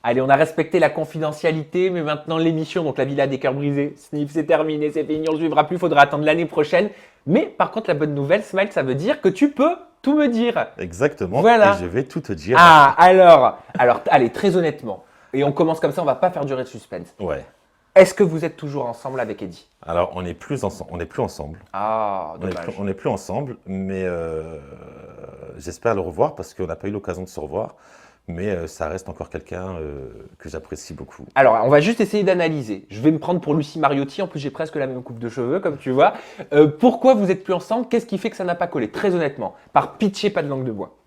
Allez, on a respecté la confidentialité, mais maintenant l'émission, donc la Villa des cœurs brisés, Sniff, c'est terminé, c'est fini, on ne suivra plus, faudra attendre l'année prochaine. Mais par contre, la bonne nouvelle, Smile, ça veut dire que tu peux tout me dire. Exactement, Voilà. et je vais tout te dire. Ah, alors, allez, très honnêtement, et on commence comme ça, on va pas faire durer le suspense. Ouais. Est-ce que vous êtes toujours ensemble avec Eddie? Alors, on n'est plus ensemble. Ah, On n'est dommage. plus ensemble, mais j'espère le revoir parce qu'on n'a pas eu l'occasion de se revoir. Mais ça reste encore quelqu'un que j'apprécie beaucoup. Alors, on va juste essayer d'analyser. Je vais me prendre pour Lucie Mariotti. En plus, j'ai presque la même coupe de cheveux, comme tu vois. Pourquoi vous êtes plus ensemble? Qu'est-ce qui fait que ça n'a pas collé? Très honnêtement, par pitié, pas de langue de bois.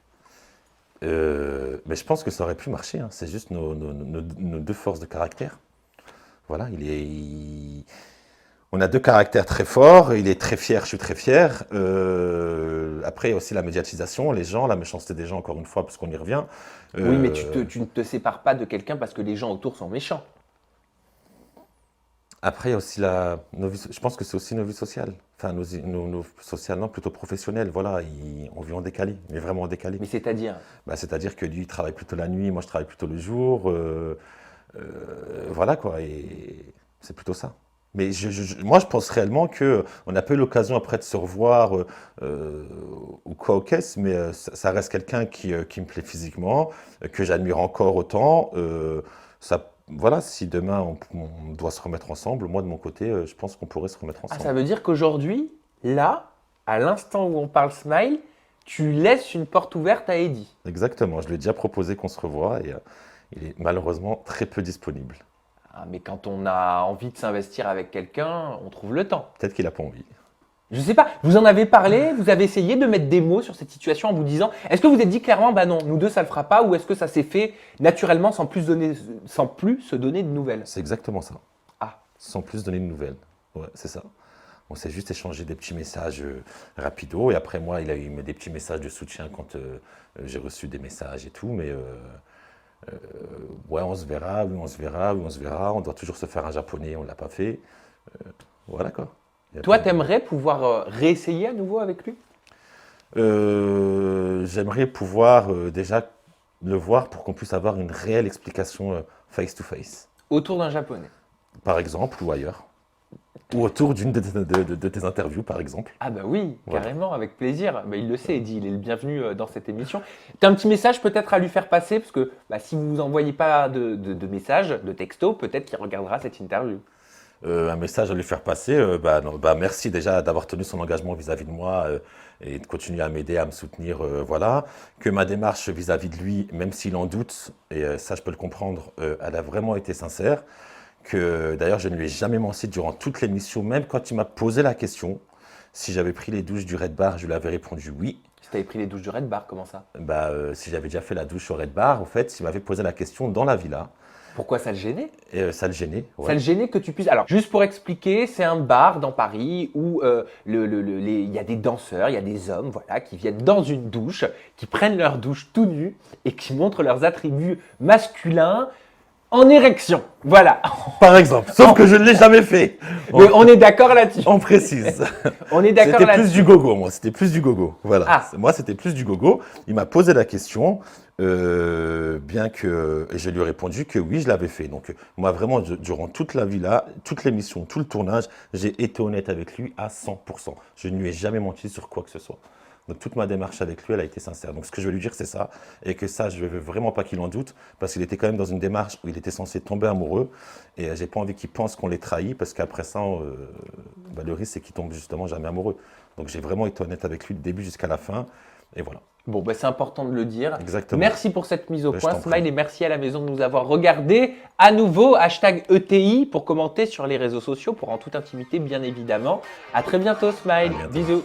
Mais je pense que ça aurait pu marcher, hein. C'est juste nos deux forces de caractère. Voilà, on a deux caractères très forts. Il est très fier, je suis très fier. Après, il y a aussi la médiatisation, les gens, la méchanceté des gens, encore une fois, parce qu'on y revient. Oui, mais tu ne te sépares pas de quelqu'un parce que les gens autour sont méchants. Après, il y a aussi je pense que c'est aussi nos vies sociales. Enfin, nos sociales, non, plutôt professionnelles. Voilà, on vit en décalé, mais vraiment en décalé. Mais c'est-à-dire? Bah, c'est-à-dire que lui, il travaille plutôt la nuit, moi, je travaille plutôt le jour. Voilà, quoi, et c'est plutôt ça. Mais moi, je pense réellement qu'on n'a pas eu l'occasion après de se revoir ou quoi au caisse, mais ça reste quelqu'un qui me plaît physiquement, que j'admire encore autant. Voilà, si demain on doit se remettre ensemble, moi de mon côté, je pense qu'on pourrait se remettre Ah, ensemble. ça veut dire qu'aujourd'hui, là, à l'instant où on parle Smile, tu laisses une porte ouverte à Eddie. Exactement, je lui ai déjà proposé qu'on se revoie et il est malheureusement très peu disponible. Ah, mais quand on a envie de s'investir avec quelqu'un, on trouve le temps. Peut-être qu'il n'a pas envie. Je sais pas, vous en avez parlé, vous avez essayé de mettre des mots sur cette situation en vous disant, est-ce que vous êtes dit clairement, bah non, nous deux ça le fera pas, ou est-ce que ça s'est fait naturellement sans plus se donner de nouvelles? C'est exactement ça. Ah, Sans plus donner de nouvelles. Ouais, c'est ça. On s'est juste échangé des petits messages rapidos. Et après, moi, il a eu des petits messages de soutien quand j'ai reçu des messages et tout. Mais ouais, on se verra, oui, on se verra, oui, on se verra. On doit toujours se faire un japonais, on ne l'a pas fait. Voilà quoi. toi t'aimerais pouvoir réessayer à nouveau avec lui? J'aimerais pouvoir déjà le voir pour qu'on puisse avoir une réelle explication face to face. Autour d'un japonais. Par exemple, ou ailleurs. Ou autour d'une de tes interviews, par exemple. Ah bah oui, Voilà. carrément, avec plaisir. Bah, il le sait, Eddie, il est le bienvenu dans cette émission. Tu as un petit message peut-être à lui faire passer, parce que bah, si vous n'envoyez pas de message, de texto, peut-être qu'il regardera cette interview. Un message à lui faire passer, non, merci déjà d'avoir tenu son engagement vis-à-vis de moi et de continuer à m'aider, à me soutenir, voilà. Que ma démarche vis-à-vis de lui, même s'il en doute, et ça je peux le comprendre, elle a vraiment été sincère. Que d'ailleurs je ne lui ai jamais menti durant toute l'émission, même quand il m'a posé la question si j'avais pris les douches du Red Bar, je lui avais répondu oui. Si tu avais pris les douches du Red Bar, comment ça? Si j'avais déjà fait la douche au Red Bar, en fait, il m'avait posé la question dans la villa. Pourquoi ça le gênait? Et ça le gênait. Ouais. Ça le gênait que tu puisses. Alors, juste pour expliquer, c'est un bar dans Paris où il y a des danseurs, il y a des hommes, voilà, qui viennent dans une douche, qui prennent leur douche tout nus et qui montrent leurs attributs masculins en érection. Voilà. Par exemple, sauf que je ne l'ai jamais fait. Mais on est d'accord là-dessus. On précise. On est d'accord C'était là-dessus. plus du gogo, moi. C'était plus du gogo. Voilà. Ah. Moi, c'était plus du gogo. Il m'a posé la question, bien que et je lui ai répondu que oui, je l'avais fait. Donc, moi, vraiment, durant toute la villa, toute l'émission, tout le tournage, j'ai été honnête avec lui à 100%. Je ne lui ai jamais menti sur quoi que ce soit. Donc, toute ma démarche avec lui, elle a été sincère. Donc, ce que je veux lui dire, c'est ça. Et que ça, je ne veux vraiment pas qu'il en doute. Parce qu'il était quand même dans une démarche où il était censé tomber amoureux. Et j'ai pas envie qu'il pense qu'on l'ait trahi. Parce qu'après ça, le risque, c'est qu'il tombe justement jamais amoureux. Donc, j'ai vraiment été honnête avec lui du début jusqu'à la fin. Et voilà. Bon, bah, c'est important de le dire. Exactement. Merci pour cette mise au Je point, t'en prie. Smile, et merci à la maison de nous avoir regardés. À nouveau, hashtag ETI pour commenter sur les réseaux sociaux, pour en toute intimité, bien évidemment. À très bientôt, Smile. À bientôt. Bisous.